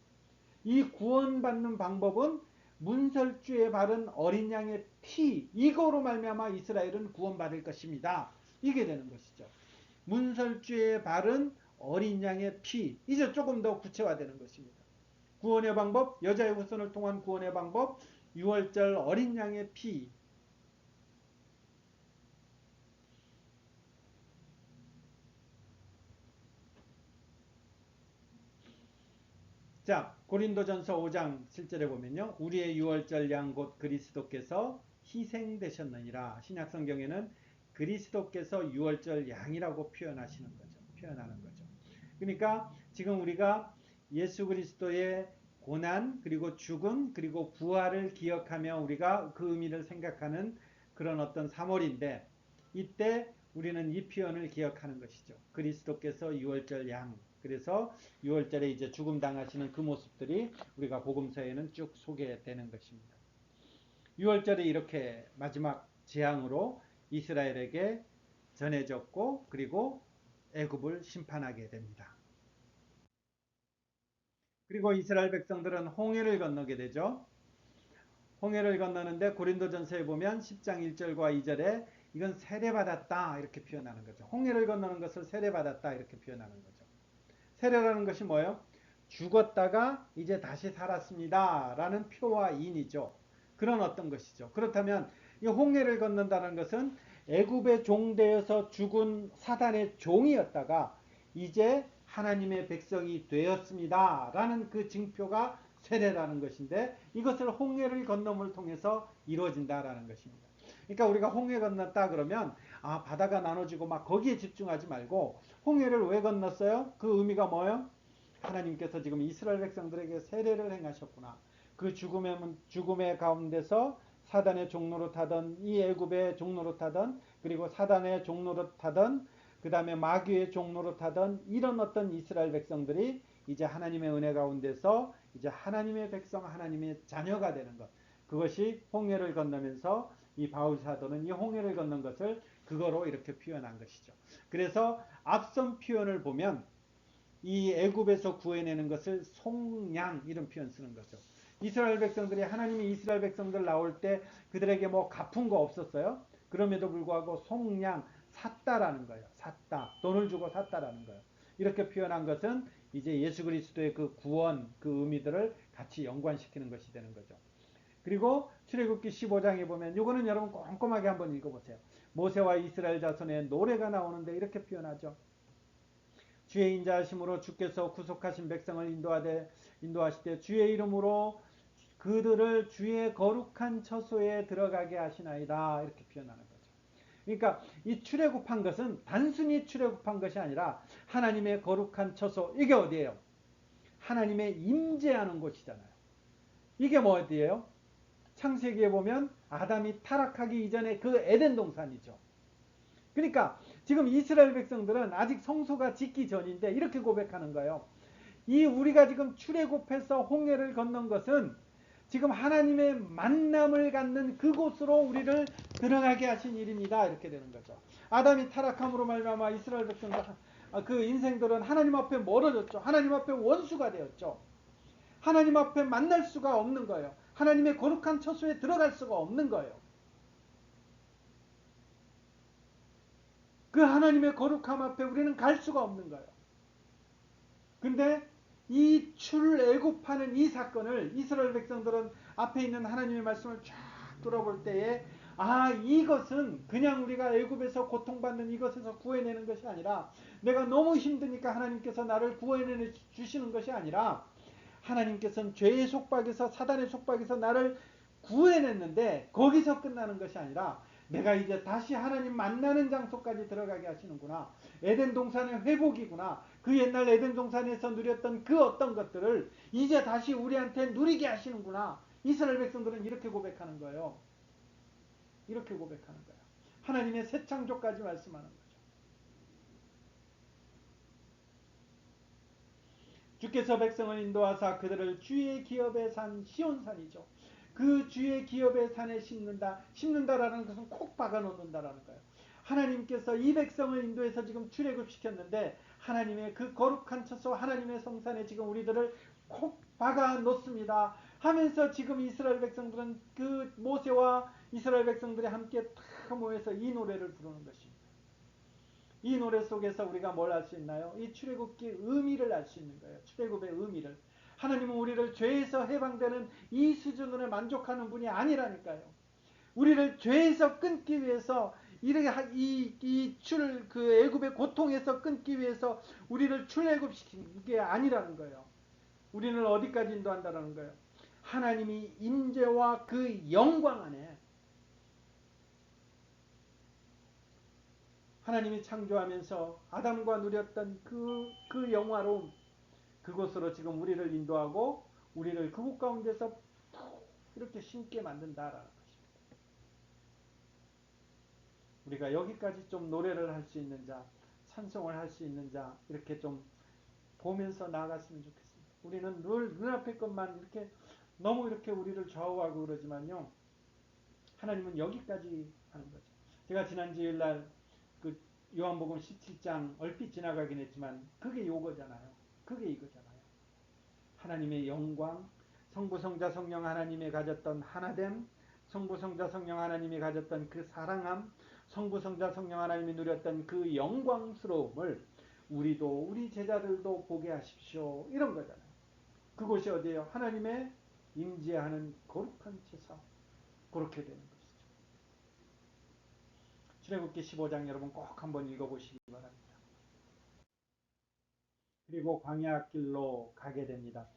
이 구원받는 방법은 문설주에 바른 어린 양의 피, 이거로 말미암아 이스라엘은 구원받을 것입니다. 이게 되는 것이죠. 문설주에 바른 어린 양의 피, 이제 조금 더 구체화되는 것입니다. 구원의 방법, 여자의 후손을 통한 구원의 방법, 6월절 어린 양의 피. 자, 고린도전서 5장 7절에 보면요. 우리의 6월절 양 곧 그리스도께서 희생되셨느니라. 신약성경에는 그리스도께서 6월절 양이라고 표현하시는 거죠. 표현하는 거죠. 그러니까 지금 우리가 예수 그리스도의 고난 그리고 죽음 그리고 부활을 기억하며 우리가 그 의미를 생각하는 그런 어떤 3월인데 이때 우리는 이 표현을 기억하는 것이죠. 그리스도께서 6월절 양. 그래서 6월절에 이제 죽음 당하시는 그 모습들이 우리가 복음서에는 쭉 소개되는 것입니다. 6월절에 이렇게 마지막 재앙으로 이스라엘에게 전해졌고 그리고 애굽을 심판하게 됩니다. 그리고 이스라엘 백성들은 홍해를 건너게 되죠. 홍해를 건너는데 고린도전서에 보면 10장 1절과 2절에 이건 세례받았다 이렇게 표현하는 거죠. 홍해를 건너는 것을 세례받았다 이렇게 표현하는 거죠. 세례라는 것이 뭐예요? 죽었다가 이제 다시 살았습니다 라는 표와 인이죠. 그런 어떤 것이죠. 그렇다면 이 홍해를 건넌다는 것은 애굽의 종되어서 죽은 사단의 종이었다가 이제 하나님의 백성이 되었습니다 라는 그 징표가 세례라는 것인데 이것을 홍해를 건nom을 통해서 이루어진다라는 것입니다. 그러니까 우리가 홍해 건넜다 그러면 아 바다가 나눠지고 막 거기에 집중하지 말고 홍해를 왜 건넜어요? 그 의미가 뭐예요? 하나님께서 지금 이스라엘 백성들에게 세례를 행하셨구나. 그 죽음의 가운데서 사단의 종로로 타던 이 애굽의 종로로 타던 그리고 사단의 종로로 타던 그 다음에 마귀의 종로로 타던 이런 어떤 이스라엘 백성들이 이제 하나님의 은혜 가운데서 이제 하나님의 백성 하나님의 자녀가 되는 것. 그것이 홍해를 건너면서 이 바울 사도는 이 홍해를 건넌 것을 그거로 이렇게 표현한 것이죠. 그래서 앞선 표현을 보면 이 애굽에서 구해내는 것을 송양 이런 표현 쓰는 거죠. 이스라엘 백성들이 하나님이 이스라엘 백성들 나올 때 그들에게 뭐 갚은 거 없었어요. 그럼에도 불구하고 송양 샀다라는 거예요. 샀다. 돈을 주고 샀다라는 거예요. 이렇게 표현한 것은 이제 예수 그리스도의 그 구원 그 의미들을 같이 연관시키는 것이 되는 거죠. 그리고 출애굽기 15장에 보면 이거는 여러분 꼼꼼하게 한번 읽어보세요. 모세와 이스라엘 자손의 노래가 나오는데 이렇게 표현하죠. 주의 인자하심으로 주께서 구속하신 백성을 인도하시되 주의 이름으로 그들을 주의 거룩한 처소에 들어가게 하시나이다. 이렇게 표현하는 거죠. 그러니까 이 출애굽한 것은 단순히 출애굽한 것이 아니라 하나님의 거룩한 처소, 이게 어디예요? 하나님의 임재하는 곳이잖아요. 이게 뭐 어디예요? 창세기에 보면 아담이 타락하기 이전에 그 에덴 동산이죠. 그러니까 지금 이스라엘 백성들은 아직 성소가 짓기 전인데 이렇게 고백하는 거예요. 이 우리가 지금 출애굽해서 홍해를 건넌 것은 지금 하나님의 만남을 갖는 그곳으로 우리를 들어가게 하신 일입니다. 이렇게 되는 거죠. 아담이 타락함으로 말미암아 이스라엘 백성들 그 인생들은 하나님 앞에 멀어졌죠. 하나님 앞에 원수가 되었죠. 하나님 앞에 만날 수가 없는 거예요. 하나님의 거룩한 처소에 들어갈 수가 없는 거예요. 그 하나님의 거룩함 앞에 우리는 갈 수가 없는 거예요. 근데 이 출애굽하는 이 사건을 이스라엘 백성들은 앞에 있는 하나님의 말씀을 쫙 돌아볼 때에 이것은 그냥 우리가 애굽에서 고통받는 이것에서 구해내는 것이 아니라 내가 너무 힘드니까 하나님께서 나를 구해내 주시는 것이 아니라 하나님께서는 죄의 속박에서 사단의 속박에서 나를 구해냈는데 거기서 끝나는 것이 아니라 내가 이제 다시 하나님 만나는 장소까지 들어가게 하시는구나. 에덴 동산의 회복이구나. 그 옛날 에덴 동산에서 누렸던 그 어떤 것들을 이제 다시 우리한테 누리게 하시는구나. 이스라엘 백성들은 이렇게 고백하는 거예요. 이렇게 고백하는 거예요. 하나님의 새 창조까지 말씀하는 거죠. 주께서 백성을 인도하사 그들을 주의 기업의 산 시온산이죠. 그 주의 기업의 산에 심는다라는 것은 콕 박아 놓는다라는 거예요. 하나님께서 이 백성을 인도해서 지금 출애굽시켰는데 하나님의 그 거룩한 처소 하나님의 성산에 지금 우리들을 콕 박아 놓습니다 하면서 지금 이스라엘 백성들은 그 모세와 이스라엘 백성들이 함께 다 모여서 이 노래를 부르는 것입니다. 이 노래 속에서 우리가 뭘 알 수 있나요? 이 출애굽의 의미를 알 수 있는 거예요. 출애굽의 의미를. 하나님은 우리를 죄에서 해방되는 이 수준으로 만족하는 분이 아니라니까요. 우리를 죄에서 끊기 위해서 그 애굽의 고통에서 끊기 위해서 우리를 출애굽시킨 게 아니라는 거예요. 우리는 어디까지 인도한다라는 거예요. 하나님이 임재와 그 영광 안에 하나님이 창조하면서 아담과 누렸던 그 영화로움 그곳으로 지금 우리를 인도하고 우리를 그곳 가운데서 이렇게 심게 만든다라는 것입니다. 우리가 여기까지 좀 노래를 할 수 있는 자, 찬송을 할 수 있는 자 이렇게 좀 보면서 나아갔으면 좋겠습니다. 우리는 늘 눈앞의 것만 이렇게 너무 이렇게 우리를 좌우하고 그러지만요. 하나님은 여기까지 하는 거죠. 제가 지난 주일날 그 요한복음 17장 얼핏 지나가긴 했지만 그게 요거잖아요. 그게 이거잖아요. 하나님의 영광, 성부 성자 성령 하나님이 가졌던 하나됨, 성부 성자 성령 하나님이 가졌던 그 사랑함, 성부 성자 성령 하나님이 누렸던 그 영광스러움을 우리도 우리 제자들도 보게 하십시오. 이런 거잖아요. 그곳이 어디예요? 하나님의 임재하는 거룩한 처소. 그렇게 되는 것이죠. 출애굽기 15장 여러분 꼭 한번 읽어보시기 바랍니다. 그리고 광야 길로 가게 됩니다.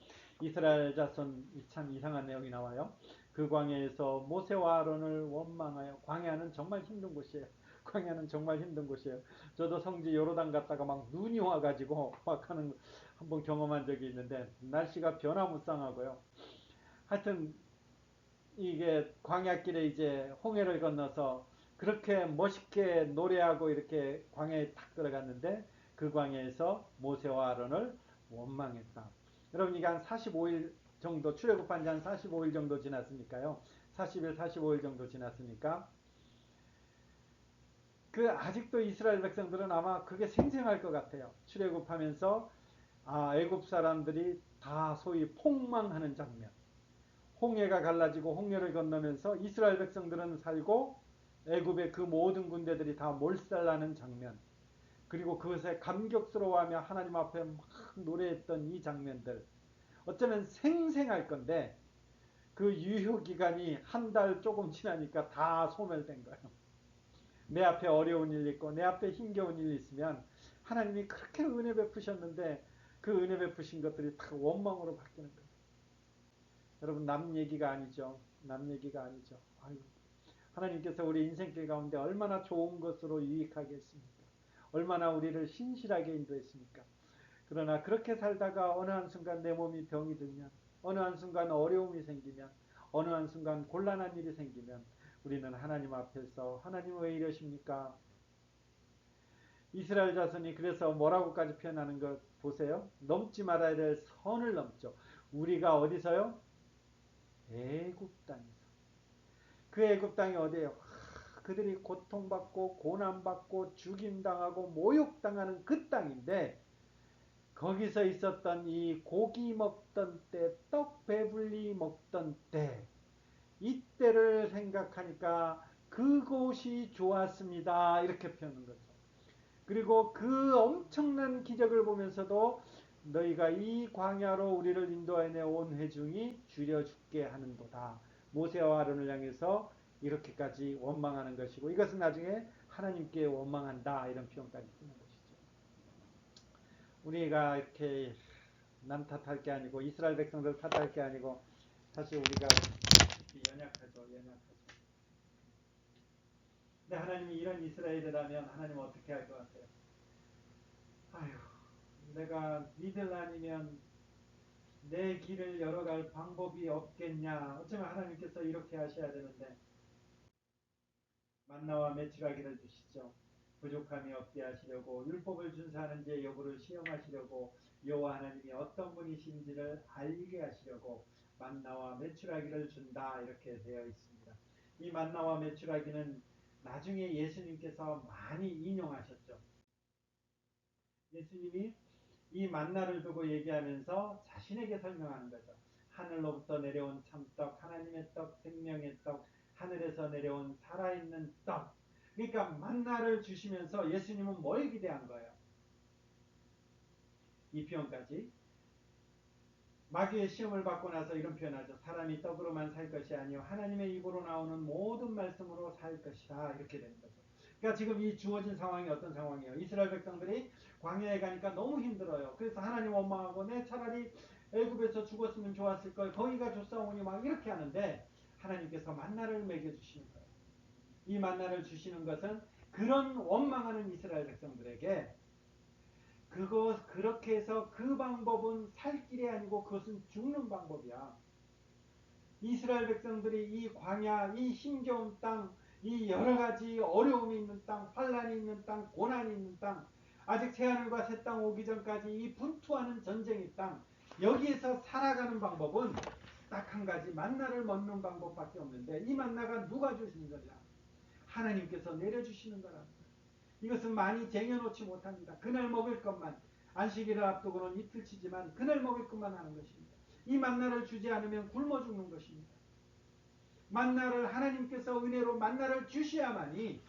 이스라엘 자손 참 이상한 내용이 나와요. 그 광야에서 모세와 아론을 원망하여 광야는 정말 힘든 곳이에요. 광야는 정말 힘든 곳이에요. 저도 성지 요르단 갔다가 막 눈이 와가지고 막 하는 한번 경험한 적이 있는데 날씨가 변화무쌍하고요. 하여튼 이게 광야길에 이제 홍해를 건너서 그렇게 멋있게 노래하고 이렇게 광야에 탁 들어갔는데 그 광야에서 모세와 아론을 원망했다. 여러분 이게 한 45일 정도 출애굽한 지 한 45일 정도 지났으니까요. 40일 45일 정도 지났으니까 그 아직도 이스라엘 백성들은 아마 그게 생생할 것 같아요. 출애굽하면서 애굽 사람들이 다 소위 폭망하는 장면. 홍해가 갈라지고 홍해를 건너면서 이스라엘 백성들은 살고 애굽의 그 모든 군대들이 다 몰살나는 장면 그리고 그것에 감격스러워하며 하나님 앞에 막 노래했던 이 장면들 어쩌면 생생할 건데 그 유효기간이 한 달 조금 지나니까 다 소멸된 거예요. 내 앞에 어려운 일 있고 내 앞에 힘겨운 일 있으면 하나님이 그렇게 은혜 베푸셨는데 그 은혜 베푸신 것들이 다 원망으로 바뀌는 거예요. 여러분 남 얘기가 아니죠. 남 얘기가 아니죠. 아유, 하나님께서 우리 인생길 가운데 얼마나 좋은 것으로 유익하게 했습니까? 얼마나 우리를 신실하게 인도했습니까? 그러나 그렇게 살다가 어느 한순간 내 몸이 병이 들면, 어느 한순간 어려움이 생기면, 어느 한순간 곤란한 일이 생기면 우리는 하나님 앞에서 하나님 왜 이러십니까? 이스라엘 자손이 그래서 뭐라고까지 표현하는 것 보세요. 넘지 말아야 될 선을 넘죠. 우리가 어디서요? 애굽 땅에서. 그 애굽 땅이 어디예요? 그들이 고통받고 고난받고 죽임당하고 모욕당하는 그 땅인데 거기서 있었던 이 고기 먹던 때, 떡 배불리 먹던 때, 이때를 생각하니까 그곳이 좋았습니다. 이렇게 표현한 거죠. 그리고 그 엄청난 기적을 보면서도 너희가 이 광야로 우리를 인도하여 온 회중이 줄여 죽게 하는도다. 모세와 아론을 향해서 이렇게까지 원망하는 것이고 이것은 나중에 하나님께 원망한다 이런 표현까지 쓰는 것이죠. 우리가 이렇게 남 탓할 게 아니고 이스라엘 백성들 탓할 게 아니고 사실 우리가 연약하죠. 근데 하나님이 이런 이스라엘이라면 하나님은 어떻게 할 것 같아요? 아휴, 내가 니들 아니면 내 길을 열어갈 방법이 없겠냐. 어쩌면 하나님께서 이렇게 하셔야 되는데 만나와 메추라기를 주시죠. 부족함이 없게 하시려고 율법을 준수하는지 여부를 시험하시려고 여호와 하나님이 어떤 분이신지를 알게 하시려고 만나와 메추라기를 준다 이렇게 되어 있습니다. 이 만나와 메추라기는 나중에 예수님께서 많이 인용하셨죠. 예수님이 이 만나를 두고 얘기하면서 자신에게 설명하는 거죠. 하늘로부터 내려온 참떡, 하나님의 떡, 생명의 떡, 하늘에서 내려온 살아있는 떡. 그러니까 만나를 주시면서 예수님은 뭘 기대한 거예요? 이 표현까지. 마귀의 시험을 받고 나서 이런 표현하죠. 사람이 떡으로만 살 것이 아니요 하나님의 입으로 나오는 모든 말씀으로 살 것이다. 이렇게 되는 거죠. 그러니까 지금 이 주어진 상황이 어떤 상황이에요? 이스라엘 백성들이 광야에 가니까 너무 힘들어요. 그래서 하나님 원망하고 내 차라리 애굽에서 죽었으면 좋았을 걸 거기가 좋사오니 막 이렇게 하는데 하나님께서 만나를 먹여주시는 거예요. 이 만나를 주시는 것은 그런 원망하는 이스라엘 백성들에게 그렇게 해서 그 방법은 살 길이 아니고 그것은 죽는 방법이야. 이스라엘 백성들이 이 광야, 이 힘겨운 땅, 이 여러 가지 어려움이 있는 땅, 환란이 있는 땅, 고난이 있는 땅, 아직 새하늘과 새 땅 오기 전까지 이 분투하는 전쟁의 땅, 여기에서 살아가는 방법은 딱 한 가지 만나를 먹는 방법밖에 없는데 이 만나가 누가 주시는 거냐? 하나님께서 내려주시는 거라는 거예요. 이것은 많이 쟁여놓지 못합니다. 그날 먹을 것만 안식일을 앞두고는 이틀치지만 그날 먹을 것만 하는 것입니다. 이 만나를 주지 않으면 굶어 죽는 것입니다. 만나를 하나님께서 은혜로 만나를 주셔야만이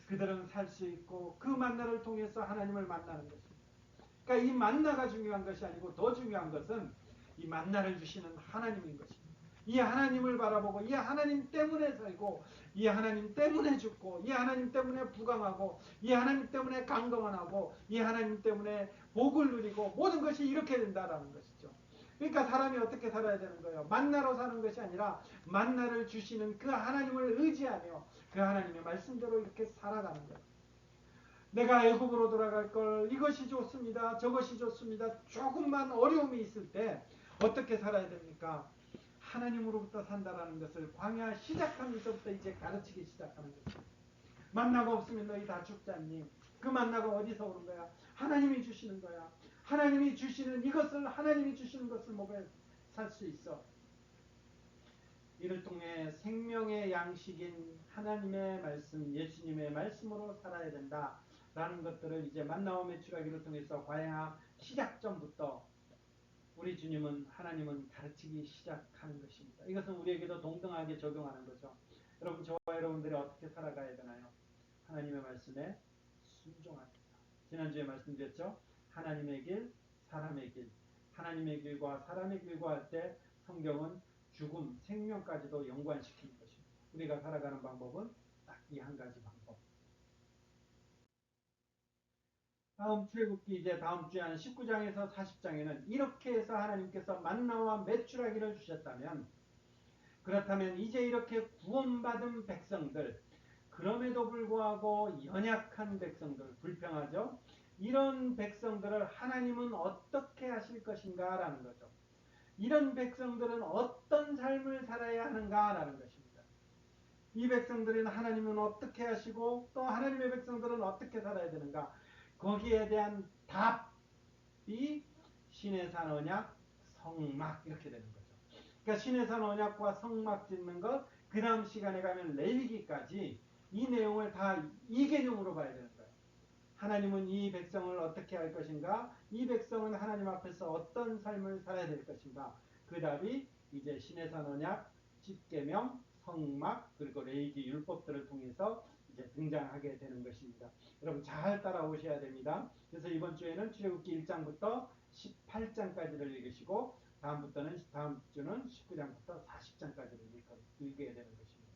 그들은 살 수 있고 그 만나를 통해서 하나님을 만나는 것입니다. 그러니까 이 만나가 중요한 것이 아니고 더 중요한 것은 이 만나를 주시는 하나님인 것입니다. 이 하나님을 바라보고 이 하나님 때문에 살고 이 하나님 때문에 죽고 이 하나님 때문에 부강하고 이 하나님 때문에 강건하고 이 하나님 때문에 복을 누리고 모든 것이 이렇게 된다라는 것이죠. 그러니까 사람이 어떻게 살아야 되는 거예요? 만나로 사는 것이 아니라 만나를 주시는 그 하나님을 의지하며 그 하나님의 말씀대로 이렇게 살아가는 거예요. 내가 애굽으로 돌아갈 걸 이것이 좋습니다. 저것이 좋습니다. 조금만 어려움이 있을 때 어떻게 살아야 됩니까? 하나님으로부터 산다라는 것을 광야 시작하면서부터 이제 가르치기 시작하는 거죠. 만나가 없으면 너희 다 죽잖니. 그 만나가 어디서 오는 거야? 하나님이 주시는 거야. 하나님이 주시는 이것을 하나님이 주시는 것을 먹어야 살 수 있어. 이를 통해 생명의 양식인 하나님의 말씀, 예수님의 말씀으로 살아야 된다라는 것들을 이제 만나와 메추라기를 통해서 광야 시작점부터 우리 주님은 하나님은 가르치기 시작하는 것입니다. 이것은 우리에게도 동등하게 적용하는 거죠. 여러분 저와 여러분들이 어떻게 살아가야 되나요? 하나님의 말씀에 순종합니다. 지난주에 말씀드렸죠. 하나님의 길, 사람의 길. 하나님의 길과 사람의 길과 할 때 성경은 죽음, 생명까지도 연관시키는 것입니다. 우리가 살아가는 방법은 딱 이 한 가지 방법. 다음 출애굽기 이제 다음 주에 한 19장에서 40장에는 이렇게 해서 하나님께서 만나와 메추라기를 주셨다면, 그렇다면 이제 이렇게 구원받은 백성들, 그럼에도 불구하고 연약한 백성들, 불평하죠. 이런 백성들을 하나님은 어떻게 하실 것인가 라는 거죠. 이런 백성들은 어떤 삶을 살아야 하는가 라는 것입니다. 이 백성들은 하나님은 어떻게 하시고 또 하나님의 백성들은 어떻게 살아야 되는가, 거기에 대한 답이 신의 산 언약 성막 이렇게 되는 거죠. 그러니까 신의 산 언약과 성막 짓는 것, 그 다음 시간에 가면 레위기까지 이 내용을 다 이 개념으로 봐야 되는 거예요. 하나님은 이 백성을 어떻게 할 것인가, 이 백성은 하나님 앞에서 어떤 삶을 살아야 될 것인가, 그 답이 이제 신의 산 언약, 십계명, 성막, 그리고 레위기 율법들을 통해서 이제 등장하게 되는 것입니다. 여러분 잘 따라오셔야 됩니다. 그래서 이번 주에는 출애굽기 1장부터 18장까지를 읽으시고 다음 주는 19장부터 40장까지를 읽게 되는 것입니다.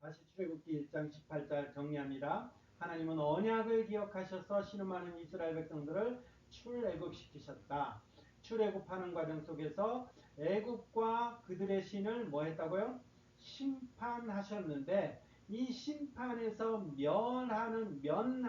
다시 출애굽기 1장 18절 정리합니다. 하나님은 언약을 기억하셔서 신음하는 이스라엘 백성들을 출애굽시키셨다. 출애굽하는 과정 속에서 애굽과 그들의 신을 뭐 했다고요? 심판하셨는데, 이 심판에서 면하는 이런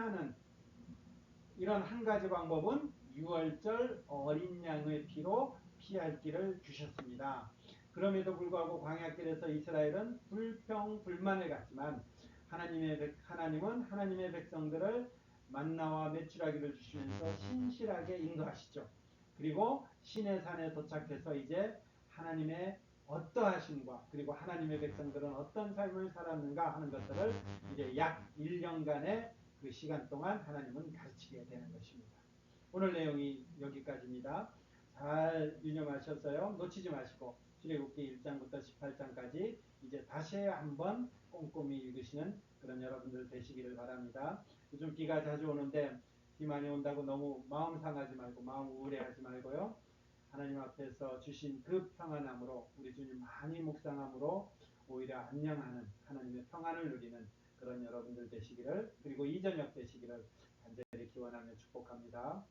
한 가지 방법은 유월절 어린 양의 피로 피할 길을 주셨습니다. 그럼에도 불구하고 광야길에서 이스라엘은 불평불만을 갖지만 하나님은 하나님의 백성들을 만나와 메추라기를 주시면서 신실하게 인도하시죠. 그리고 시내산에 도착해서 이제 하나님의 어떠하심과 그리고 하나님의 백성들은 어떤 삶을 살았는가 하는 것들을 이제 약 1년간의 그 시간 동안 하나님은 가르치게 되는 것입니다. 오늘 내용이 여기까지입니다. 잘 유념하셨어요? 놓치지 마시고 출애굽기 1장부터 18장까지 이제 다시 한번 꼼꼼히 읽으시는 그런 여러분들 되시기를 바랍니다. 요즘 비가 자주 오는데 비 많이 온다고 너무 마음 상하지 말고 마음 우울해하지 말고요. 하나님 앞에서 주신 그 평안함으로 우리 주님 많이 묵상함으로 오히려 안녕하는 하나님의 평안을 누리는 그런 여러분들 되시기를, 그리고 이 저녁 되시기를 간절히 기원하며 축복합니다.